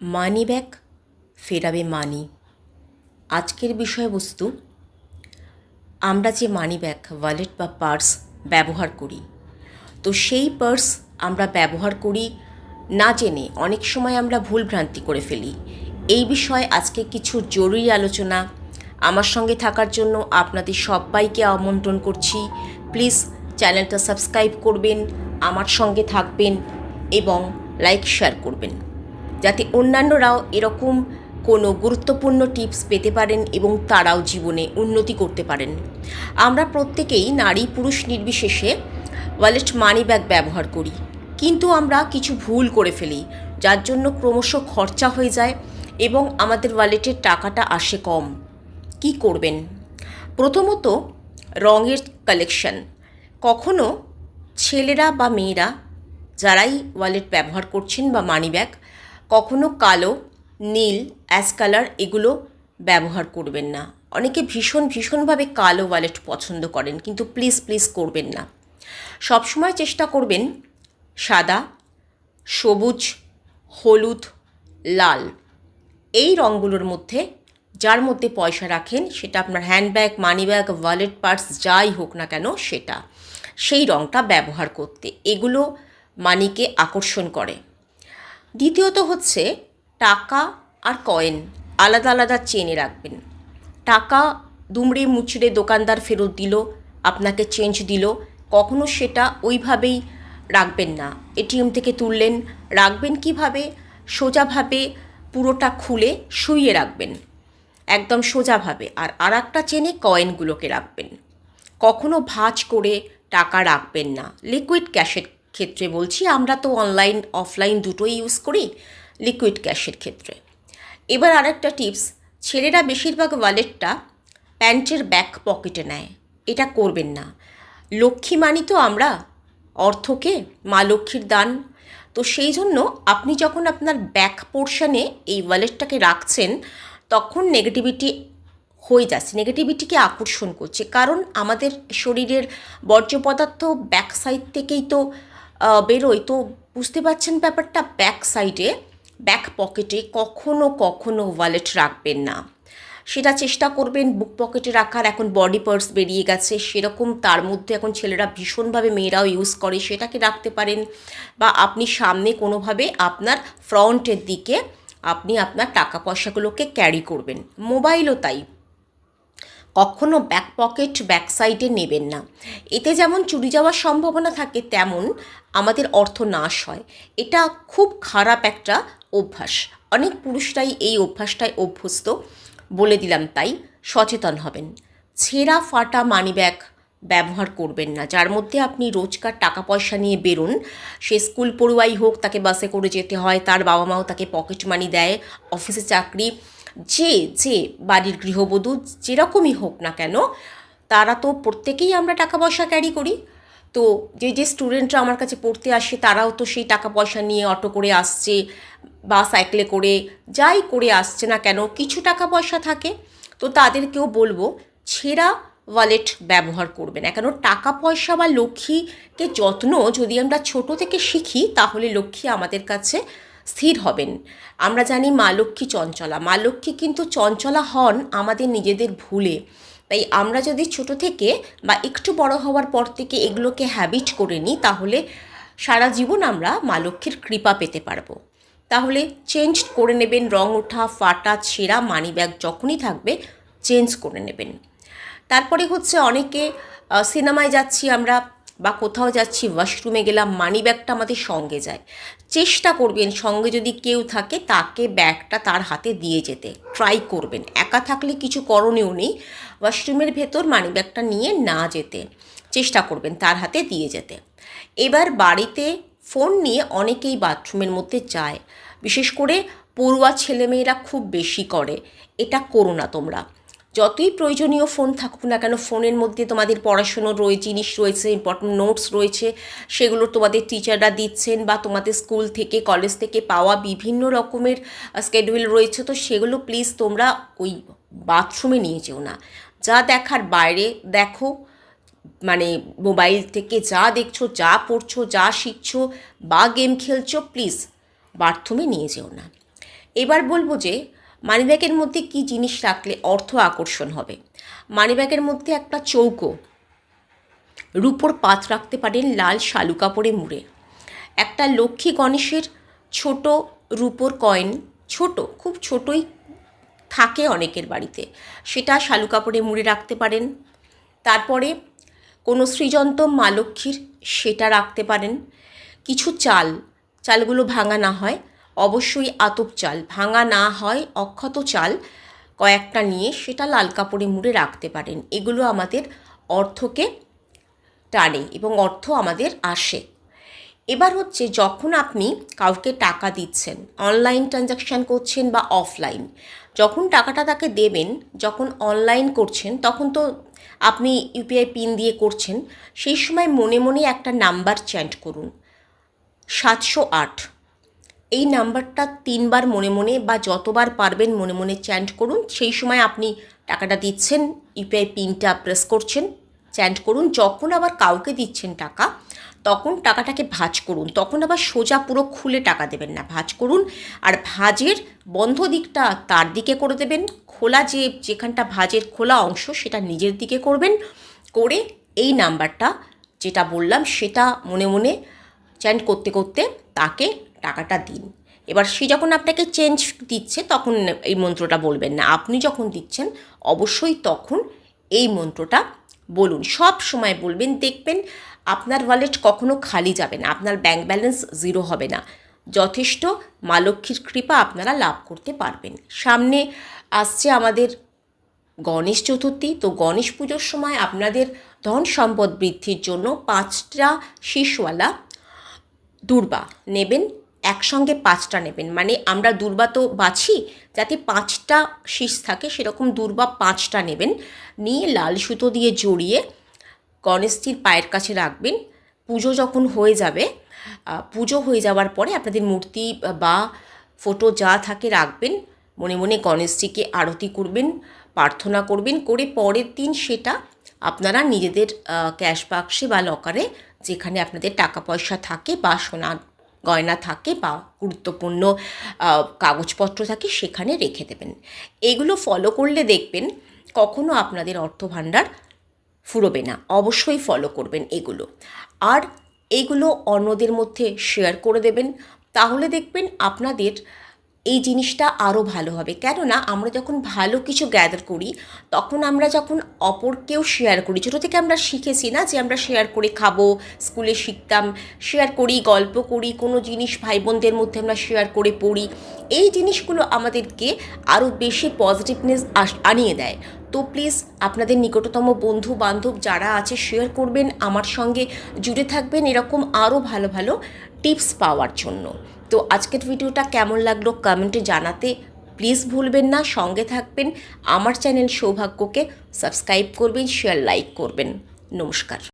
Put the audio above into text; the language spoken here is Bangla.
মানি ব্যাক ফেরাবে মানি। আজকের বিষয়বস্তু, আমরা যে মানি ব্যাগ, ওয়ালেট বা পার্স ব্যবহার করি, তো সেই পার্স আমরা ব্যবহার করি না জেনে, অনেক সময় আমরা ভুলভ্রান্তি করে ফেলি। এই বিষয়ে আজকে কিছু জরুরি আলোচনা। আমার সঙ্গে থাকার জন্য আপনাদের সবাইকে আমন্ত্রণ করছি। প্লিজ চ্যানেলটা সাবস্ক্রাইব করবেন, আমার সঙ্গে থাকবেন এবং লাইক শেয়ার করবেন, যাতে অন্যান্যরাও এরকম কোনো গুরুত্বপূর্ণ টিপস পেতে পারেন এবং তারাও জীবনে উন্নতি করতে পারেন। আমরা প্রত্যেকেই, নারী পুরুষ নির্বিশেষে, ওয়ালেট মানি ব্যাগ ব্যবহার করি, কিন্তু আমরা কিছু ভুল করে ফেলি, যার জন্য ক্রমশ খরচা হয়ে যায় এবং আমাদের ওয়ালেটের টাকাটা আসে কম। কি করবেন? প্রথমত, রঙের কালেকশন। কখনো ছেলেরা বা মেয়েরা যারাই ওয়ালেট ব্যবহার করছেন বা মানি ব্যাগ, কখনো কালো, নীল, অ্যাশ কালার এগুলো ব্যবহার করবেন না। অনেকে ভীষণভাবে কালো ওয়ালেট পছন্দ করেন, কিন্তু প্লিজ করবেন না। সবসময় চেষ্টা করবেন সাদা, সবুজ, হলুদ, লাল এই রঙগুলোর মধ্যে, যার মধ্যে পয়সা রাখেন, সেটা আপনার handbag, money bag, wallet, purse যাই হোক না কেন, সেই রঙটা ব্যবহার করতে। এগুলো মানিকে আকর্ষণ করে। দ্বিতীয়ত হচ্ছে, টাকা আর কয়েন আলাদা আলাদা চেনে রাখবেন। টাকা দুমড়ে মুচড়ে দোকানদার ফেরত দিল, আপনাকে চেঞ্জ দিল, কখনো সেটা ওইভাবেই রাখবেন না। এটিএম থেকে তুললেন, রাখবেন কিভাবে? সোজাভাবে পুরোটা খুলে শুইয়ে রাখবেন, একদম সোজাভাবে। আর একটা চেনে কয়েনগুলোকে রাখবেন। কখনো ভাঁজ করে টাকা রাখবেন না। লিকুইড ক্যাশের ক্ষেত্রে বলছি, আমরা তো অনলাইন অফলাইন দুটোই ইউজ করি, লিকুইড ক্যাশের ক্ষেত্রে। এবার আরেকটা টিপস, ছেলেরা বেশিরভাগ ওয়ালেটটা প্যান্টের ব্যাক পকেটে নেয়। এটা করবেন না। লক্ষ্মী মানি তো আমরা, অর্থকে মা লক্ষ্মীর দান। তো সেই জন্য আপনি যখন আপনার ব্যাক পোর্শনে এই ওয়ালেটটাকে রাখছেন, তখন নেগেটিভিটি হয়ে যাচ্ছে, নেগেটিভিটিকে আকর্ষণ করছে। কারণ আমাদের শরীরের বর্জ্য পদার্থ ব্যাক সাইড থেকেই তো বেরোয়। তো বুঝতে পারছেন ব্যাপারটা। ব্যাক সাইডে, ব্যাক পকেটে কখনো ওয়ালেট রাখবেন না। সেটা চেষ্টা করবেন বুক পকেটে রাখার। এখন বডি পার্স বেরিয়ে গেছে সেরকম, তার মধ্যে এখন ছেলেরা ভীষণভাবে, মেয়েরাও ইউজ করে, সেটাকে রাখতে পারেন। বা আপনি সামনে কোনোভাবে আপনার ফ্রন্টের দিকে আপনি আপনার টাকা পয়সাগুলোকে ক্যারি করবেন। মোবাইলও তাই, কখনো ব্যাক পকেট ব্যাক সাইডে নেবেন না। এতে যেমন চুরি যাওয়ার সম্ভাবনা থাকে, তেমন আমাদের অর্থ নাশ হয়। এটা খুব খারাপ একটা অভ্যাস। অনেক পুরুষরাই এই অভ্যাসটায় অভ্যস্ত, বলে দিলাম, তাই সচেতন হবেন। ছেঁড়া ফাটা মানি ব্যাগ ব্যবহার করবেন না, যার মধ্যে আপনি রোজকার টাকা পয়সা নিয়ে বেরোন। সে স্কুল পড়ুয়াই হোক, তাকে বাসে করে যেতে হয়, তার বাবা মাও তাকে পকেট মানি দেয়, অফিসে চাকরি, যে বাড়ির গৃহবধূ যেরকমই হোক না কেন, তারা তো প্রত্যেকেই আমরা টাকা পয়সা ক্যারি করি। তো যে স্টুডেন্টরা আমার কাছে পড়তে আসে, তারাও তো সেই টাকা পয়সা নিয়ে অটো করে আসছে বা সাইকেলে করে, যাই করে আসছে না কেন, কিছু টাকা পয়সা থাকে। তো তাদেরকেও বলবো, ছেঁড়া ওয়ালেট ব্যবহার করবে না। কেন? টাকা পয়সা বা লক্ষ্মীকে যত্ন যদি আমরা ছোট থেকে শিখি, তাহলে লক্ষ্মী আমাদের কাছে স্থির হবেন। আমরা জানি মা লক্ষ্মী চঞ্চলা, মা লক্ষ্মী কিন্তু চঞ্চলা হন আমাদের নিজেদের ভুলে। তাই আমরা যদি ছোট থেকে বা একটু বড় হওয়ার পর থেকে এগুলোকে হ্যাবিট করে নিই, তাহলে সারা জীবন আমরা মা লক্ষ্মীর কৃপা পেতে পারবো। তাহলে চেঞ্জ করে নেবেন। রং ওঠা, ফাটা, ছেঁড়া মানি ব্যাগ যখনই থাকবে, চেঞ্জ করে নেবেন। তারপরে হচ্ছে, অনেকে সিনেমায় যাচ্ছি আমরা বা কোথাও যাচ্ছি, ওয়াশরুমে গেলাম, মানি ব্যাগটা আমাদের সঙ্গে যায়। চেষ্টা করবেন সঙ্গে যদি কেউ থাকে, তাকে ব্যাগটা তার হাতে দিয়ে যেতে ট্রাই করবেন। একা থাকলে কিছু করণীয় নেই, ওয়াশরুমের ভেতর মানি ব্যাগটা নিয়ে না যেতে চেষ্টা করবেন, তার হাতে দিয়ে যেতে। এবার বাড়িতে ফোন নিয়ে অনেকেই বাথরুমের মধ্যে যায়, বিশেষ করে পড়ুয়া ছেলেমেয়েরা খুব বেশি করে। এটা করো না তোমরা। যতই প্রয়োজনীয় ফোন থাকুক না কেন, ফোনের মধ্যে তোমাদের পড়াশুনোর জিনিস রয়েছে, ইম্পর্টেন্ট নোটস রয়েছে, সেগুলো তোমাদের টিচাররা দিচ্ছেন, বা তোমাদের স্কুল থেকে কলেজ থেকে পাওয়া বিভিন্ন রকমের স্কেডিউল রয়েছে। তো সেগুলো প্লিজ তোমরা ওই বাথরুমে নিয়ে যেও না। যা দেখার বাইরে দেখো, মানে মোবাইল থেকে যা দেখছো, যা পড়ছো, যা শিখছো বা গেম খেলছো, প্লিজ বাথরুমে নিয়ে যেও না। এবার বলবো যে মানিব্যাগের মধ্যে কি জিনিস রাখলে অর্থ আকর্ষণ হবে। মানিব্যাগের মধ্যে একটা চৌকো রূপোর পাত রাখতে পারেন লাল শালু কাপড়ে মুড়ে। একটা লক্ষ্মী গণেশের ছোট রূপোর কয়েন, ছোট, খুব ছোটই থাকে অনেকের বাড়িতে, সেটা শালু কাপড়ে মুড়ে রাখতে পারেন। তারপরে কোনো সৃজন্ত মা লক্ষ্মীর সেটা রাখতে পারেন। কিছু চালগুলো ভাঙা না হয়, অবশ্যই আতপ চাল, ভাঙা না হয় অক্ষত চাল কয়েকটা নিয়ে সেটা লাল কাপড়ে মুড়ে রাখতে পারেন। এগুলো আমাদের অর্থকে টানে এবং অর্থ আমাদের আসে। এবার হচ্ছে যখন আপনি কাউকে টাকা দিচ্ছেন, অনলাইন ট্রানজাকশান করছেন বা অফলাইন, যখন টাকাটা তাকে দেবেন, যখন অনলাইন করছেন তখন তো আপনি ইউপিআই পিন দিয়ে করছেন, সেই সময় মনে মনে একটা নাম্বার চ্যান্ট করুন, 708। এই নাম্বারটা 3 বার মনে মনে বা যতবার পারবেন মনে মনে চ্যান্ট করুন। সেই সময় আপনি টাকাটা দিচ্ছেন, ইউপিআই পিনটা প্রেস করছেন, চ্যান্ট করুন। যখন আবার কাউকে দিচ্ছেন টাকা, তখন টাকাটাকে ভাঁজ করুন। তখন আবার সোজা পুরো খুলে টাকা দেবেন না, ভাঁজ করুন। আর ভাঁজের বন্ধ দিকটা তার দিকে করে দেবেন, খোলা যেখানটা ভাঁজের খোলা অংশ সেটা নিজের দিকে করবেন, করে এই নাম্বারটা যেটা বললাম সেটা মনে মনে চ্যান্ট করতে করতে তাকে টাকাটা দিন। এবার সে যখন আপনাকে চেঞ্জ দিচ্ছে তখন এই মন্ত্রটা বলবেন না, আপনি যখন দিচ্ছেন অবশ্যই তখন এই মন্ত্রটা বলুন, সব সময় বলবেন। দেখবেন আপনার ওয়ালেট কখনো খালি যাবে না, আপনার ব্যাংক ব্যালেন্স জিরো হবে না, যথেষ্ট মা লক্ষ্মীর কৃপা আপনারা লাভ করতে পারবেন। সামনে আসছে আমাদের গণেশ চতুর্থী, তো গণেশ পুজোর সময় আপনাদের ধন সম্পদ বৃদ্ধির জন্য 5টা শীষওয়ালা দূর্বা নেবেন, একসঙ্গে 5টা নেবেন। মানে আমরা দূর্বা তো বাছি, যাতে 5টা শীষ থাকে সেরকম দূর্বা 5টা নেবেন, নিয়ে লাল সুতো দিয়ে জড়িয়ে গণেশজির পায়ের কাছে রাখবেন। পুজো যখন হয়ে যাবে, পুজো হয়ে যাওয়ার পরে আপনাদের মূর্তি বা ফটো যা থাকে রাখবেন, মনে মনে গণেশজিকে আরতি করবেন, প্রার্থনা করবেন, করে পরের দিন সেটা আপনারা নিজেদের ক্যাশ বাক্সে বা লকারে যেখানে আপনাদের টাকা পয়সা থাকে বা সোনা গয়না থাকে বা গুরুত্বপূর্ণ কাগজপত্র থাকে সেখানে রেখে দেবেন। এগুলো ফলো করলে দেখবেন কখনো আপনাদের অর্থভাণ্ডার ফুরোবে না। অবশ্যই ফলো করবেন এগুলো, আর এইগুলো অন্যদের মধ্যে শেয়ার করে দেবেন, তাহলে দেখবেন আপনাদের এই জিনিসটা আরও ভালো হবে। কেননা আমরা যখন ভালো কিছু গ্যাদার করি, তখন আমরা যখন অপরকেও শেয়ার করি, ছোটো থেকে আমরা শিখেছি না যে আমরা শেয়ার করে খাবো, স্কুলে শিখতাম, শেয়ার করি, গল্প করি, কোনো জিনিস ভাই বোনদের মধ্যে আমরা শেয়ার করে পড়ি, এই জিনিসগুলো আমাদেরকে আরও বেশি পজিটিভনেস আনিয়ে দেয়। তো প্লিজ আপনাদের নিকটতম বন্ধু বান্ধব যারা আছে শেয়ার করবেন, আমার সঙ্গে জুড়ে থাকবেন এরকম আরও ভালো ভালো টিপস পাওয়ার জন্য। তো আজকের ভিডিওটা কেমন লাগলো কমেন্টে জানাতে প্লিজ ভুলবেন না। সঙ্গে থাকবেন, আমার চ্যানেল সৌভাগ্যকে সাবস্ক্রাইব করবেন, শেয়ার লাইক করবেন। নমস্কার।